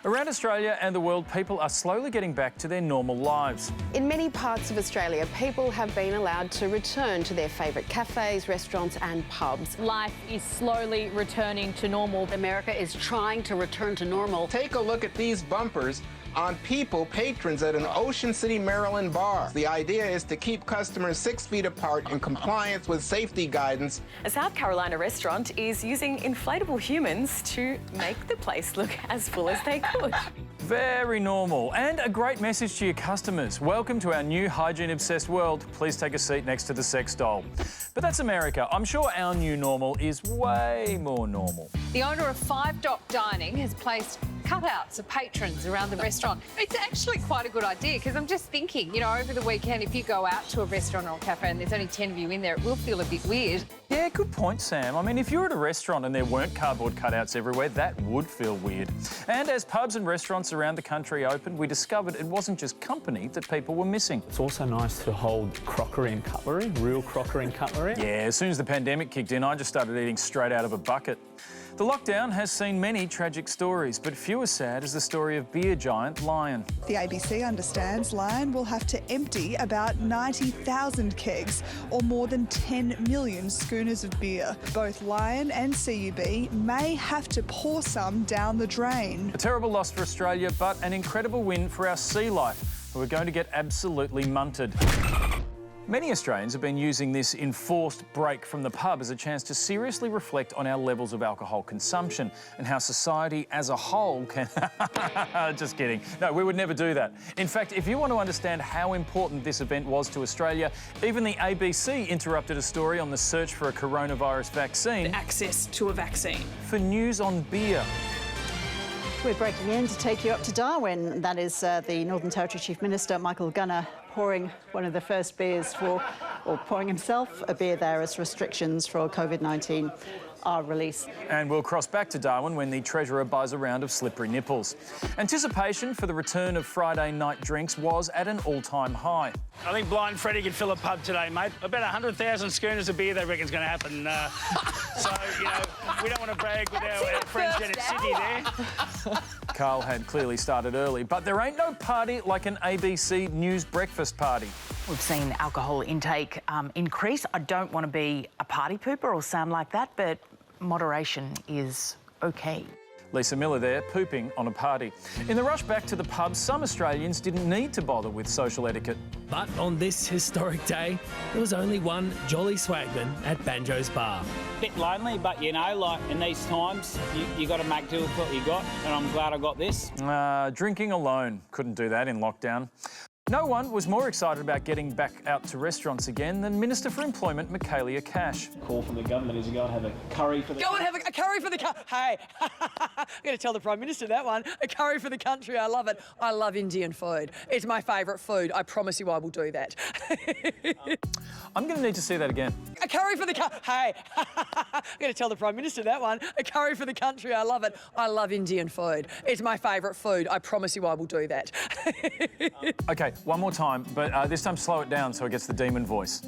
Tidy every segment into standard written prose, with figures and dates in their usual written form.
Around Australia and the world, people are slowly getting back to their normal lives. In many parts of Australia, people have been allowed to return to their favourite cafes, restaurants and pubs. Life is slowly returning to normal. America is trying to return to normal. Take a look at these bumpers on patrons at an Ocean City, Maryland bar. The idea is to keep customers 6 feet apart in compliance with safety guidance. A South Carolina restaurant is using inflatable humans to make the place look as full as they could. Very normal, and a great message to your customers. Welcome to our new hygiene-obsessed world. Please take a seat next to the sex doll. But that's America. I'm sure our new normal is way more normal. The owner of Five Dock Dining has placed cutouts of patrons around the restaurant. It's actually quite a good idea because I'm just thinking, you know, over the weekend, if you go out to a restaurant or a cafe and there's only 10 of you in there, it will feel a bit weird. Yeah, good point, Sam. I mean, if you're at a restaurant and there weren't cardboard cutouts everywhere, that would feel weird. And as pubs and restaurants around the country opened, we discovered it wasn't just company that people were missing. It's also nice to hold crockery and cutlery, real crockery and cutlery. Yeah, as soon as the pandemic kicked in, I just started eating straight out of a bucket. The lockdown has seen many tragic stories, but few as sad as the story of beer giant Lion. The ABC understands Lion will have to empty about 90,000 kegs, or more than 10 million schooners of beer. Both Lion and CUB may have to pour some down the drain. A terrible loss for Australia, but an incredible win for our sea life, who are going to get absolutely munted. Many Australians have been using this enforced break from the pub as a chance to seriously reflect on our levels of alcohol consumption and how society as a whole can... Just kidding. No, we would never do that. In fact, if you want to understand how important this event was to Australia, even the ABC interrupted a story on the search for a coronavirus vaccine. Access to a vaccine. For news on beer. We're breaking in to take you up to Darwin. That is the Northern Territory Chief Minister, Michael Gunner, pouring one of the first beers or pouring himself a beer there as restrictions for COVID-19 are released. And we'll cross back to Darwin when the Treasurer buys a round of slippery nipples. Anticipation for the return of Friday night drinks was at an all-time high. I think Blind Freddie could fill a pub today, mate. About 100,000 schooners of beer they reckon's going to happen. So, you know, we don't want to brag with our friends down in Sydney there. Carl had clearly started early, but there ain't no party like an ABC News breakfast party. We've seen alcohol intake increase. I don't want to be a party pooper or sound like that, but moderation is okay. Lisa Miller there, pooping on a party. In the rush back to the pub, some Australians didn't need to bother with social etiquette. But on this historic day, there was only one jolly swagman at Banjo's bar. Bit lonely, but you know, like in these times, you got to make do with what you got, and I'm glad I got this. Drinking alone. Couldn't do that in lockdown. No one was more excited about getting back out to restaurants again than Minister for Employment, Michaelia Cash. Call from the government is to go and have a curry for the... Go and have a curry for the country. Hey, I'm going to tell the Prime Minister that one. A curry for the country, I love it. I love Indian food. It's my favourite food. I promise you I will do that. I'm going to need to see that again. A curry for the country. Hey, I'm going to tell the Prime Minister that one. A curry for the country, I love it. I love Indian food. It's my favourite food. I promise you I will do that. OK, one more time, but this time slow it down so it gets the demon voice.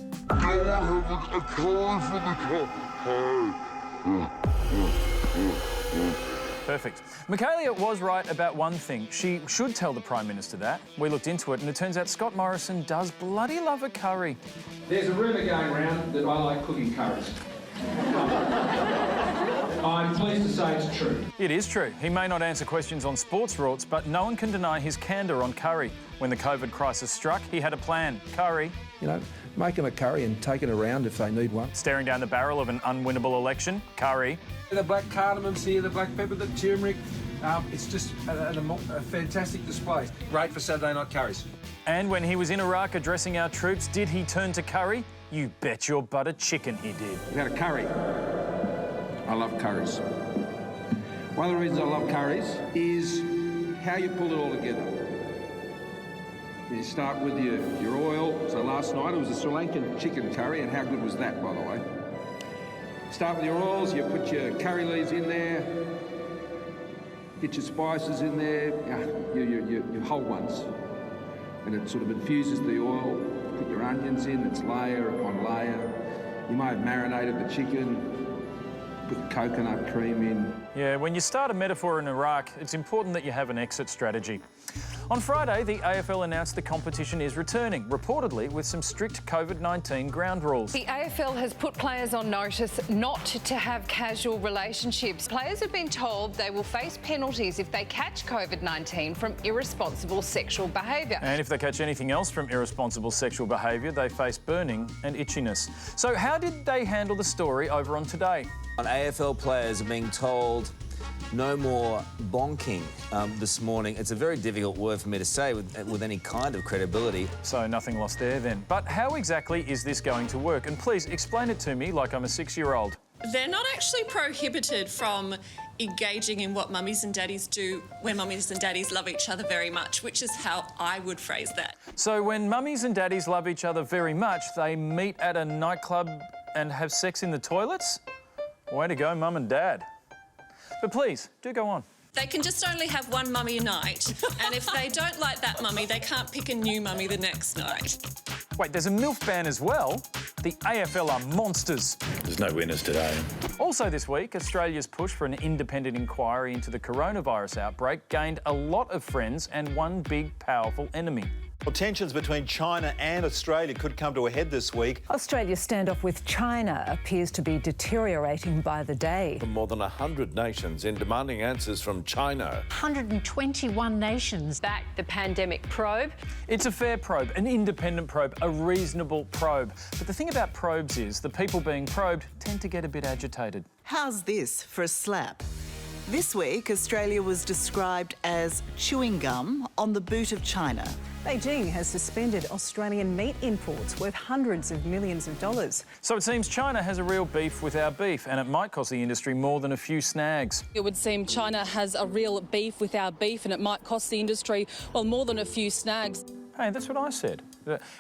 Perfect. Michaelia was right about one thing. She should tell the Prime Minister that. We looked into it and it turns out Scott Morrison does bloody love a curry. There's a rumour going around that I like cooking curries. I'm pleased to say it's true. It is true. He may not answer questions on sports rorts, but no one can deny his candour on curry. When the COVID crisis struck, he had a plan. Curry. You know, make them a curry and take it around if they need one. Staring down the barrel of an unwinnable election. Curry. The black cardamom's here, the black pepper, the turmeric. It's just a fantastic display. Great for Saturday night curries. And when he was in Iraq addressing our troops, did he turn to curry? You bet your butter chicken he did. We had a curry. I love curries. One of the reasons I love curries is how you pull it all together. You start with your oil. So last night it was a Sri Lankan chicken curry, and how good was that, by the way? Start with your oils, you put your curry leaves in there, get your spices in there, your whole ones. And it sort of infuses the oil, put your onions in, it's layer upon layer. You may have marinated the chicken, put coconut cream in. Yeah, when you start a metaphor in Iraq, it's important that you have an exit strategy. On Friday, the AFL announced the competition is returning, reportedly with some strict COVID-19 ground rules. The AFL has put players on notice not to have casual relationships. Players have been told they will face penalties if they catch COVID-19 from irresponsible sexual behaviour. And if they catch anything else from irresponsible sexual behaviour, they face burning and itchiness. So how did they handle the story over on Today? AFL players are being told no more bonking this morning. It's a very difficult word for me to say with any kind of credibility. So nothing lost there then. But how exactly is this going to work? And please explain it to me like I'm a 6-year-old. They're not actually prohibited from engaging in what mummies and daddies do when mummies and daddies love each other very much, which is how I would phrase that. So when mummies and daddies love each other very much, they meet at a nightclub and have sex in the toilets? Way to go, mum and dad. But please, do go on. They can just only have one mummy a night, and if they don't like that mummy, they can't pick a new mummy the next night. Wait, there's a MILF ban as well? The AFL are monsters. There's no winners today. Also this week, Australia's push for an independent inquiry into the coronavirus outbreak gained a lot of friends and one big, powerful enemy. Well, tensions between China and Australia could come to a head this week. Australia's standoff with China appears to be deteriorating by the day. More than 100 nations in demanding answers from China. 121 nations back the pandemic probe. It's a fair probe, an independent probe, a reasonable probe. But the thing about probes is the people being probed tend to get a bit agitated. How's this for a slap? This week, Australia was described as chewing gum on the boot of China. Beijing has suspended Australian meat imports worth hundreds of millions of dollars. So it seems China has a real beef with our beef, and it might cost the industry more than a few snags. It would seem China has a real beef with our beef, and it might cost the industry, well, more than a few snags. Hey, that's what I said.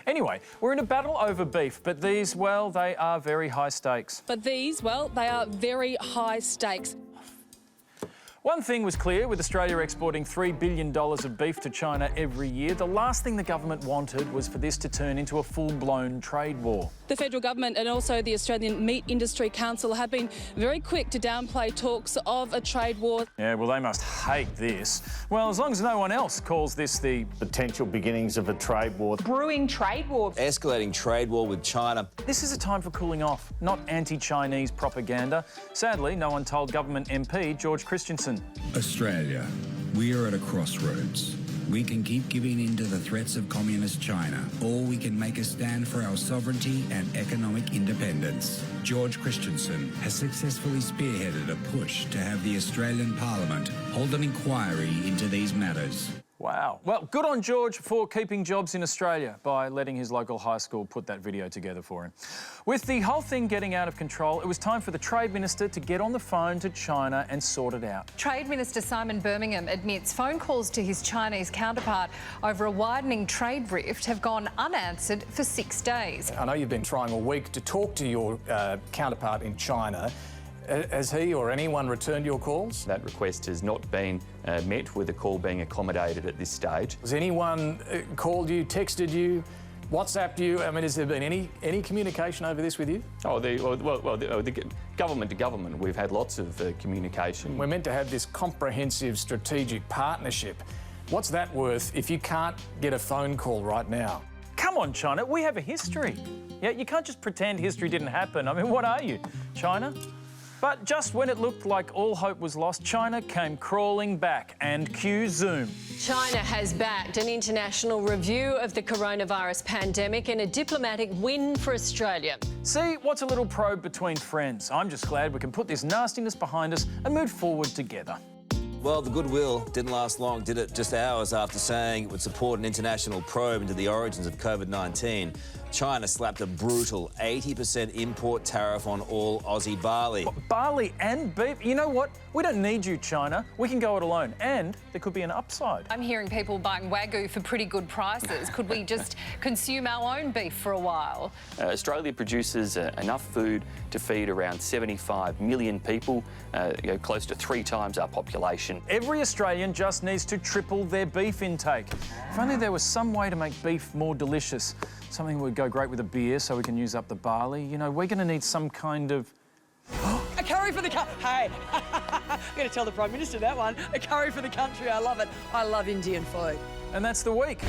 Anyway, we're in a battle over beef, but these, well, they are very high stakes. But these, well, they are very high stakes. One thing was clear, with Australia exporting $3 billion of beef to China every year, the last thing the government wanted was for this to turn into a full-blown trade war. The federal government and also the Australian Meat Industry Council have been very quick to downplay talks of a trade war. Yeah, well, they must hate this. Well, as long as no one else calls this the potential beginnings of a trade war. Brewing trade war. Escalating trade war with China. This is a time for cooling off, not anti-Chinese propaganda. Sadly, no one told government MP George Christensen. Australia, we are at a crossroads. We can keep giving in to the threats of communist China, or we can make a stand for our sovereignty and economic independence. George Christensen has successfully spearheaded a push to have the Australian Parliament hold an inquiry into these matters. Wow. Well, good on George for keeping jobs in Australia by letting his local high school put that video together for him. With the whole thing getting out of control, it was time for the Trade Minister to get on the phone to China and sort it out. Trade Minister Simon Birmingham admits phone calls to his Chinese counterpart over a widening trade rift have gone unanswered for 6 days. I know you've been trying all week to talk to your counterpart in China. Has he or anyone returned your calls? That request has not been met, with the call being accommodated at this stage. Has anyone called you, texted you, WhatsApped you? I mean, has there been any communication over this with you? Oh, the government to government, we've had lots of communication. We're meant to have this comprehensive strategic partnership. What's that worth if you can't get a phone call right now? Come on, China, we have a history. Yeah, you can't just pretend history didn't happen. I mean, what are you, China? But just when it looked like all hope was lost, China came crawling back, and cue Zoom. China has backed an international review of the coronavirus pandemic and a diplomatic win for Australia. See, what's a little probe between friends? I'm just glad we can put this nastiness behind us and move forward together. Well, the goodwill didn't last long, did it? Just hours after saying it would support an international probe into the origins of COVID-19, China slapped a brutal 80% import tariff on all Aussie barley. What, barley and beef? You know what? We don't need you, China. We can go it alone. And there could be an upside. I'm hearing people buying Wagyu for pretty good prices. Could we just consume our own beef for a while? Australia produces enough food to feed around 75 million people, close to 3 times our population. Every Australian just needs to triple their beef intake. If only there was some way to make beef more delicious. Something that would go great with a beer so we can use up the barley. You know, we're going to need some kind of... A curry for the country. Hey, I'm going to tell the Prime Minister that one. A curry for the country. I love it. I love Indian food. And that's the week.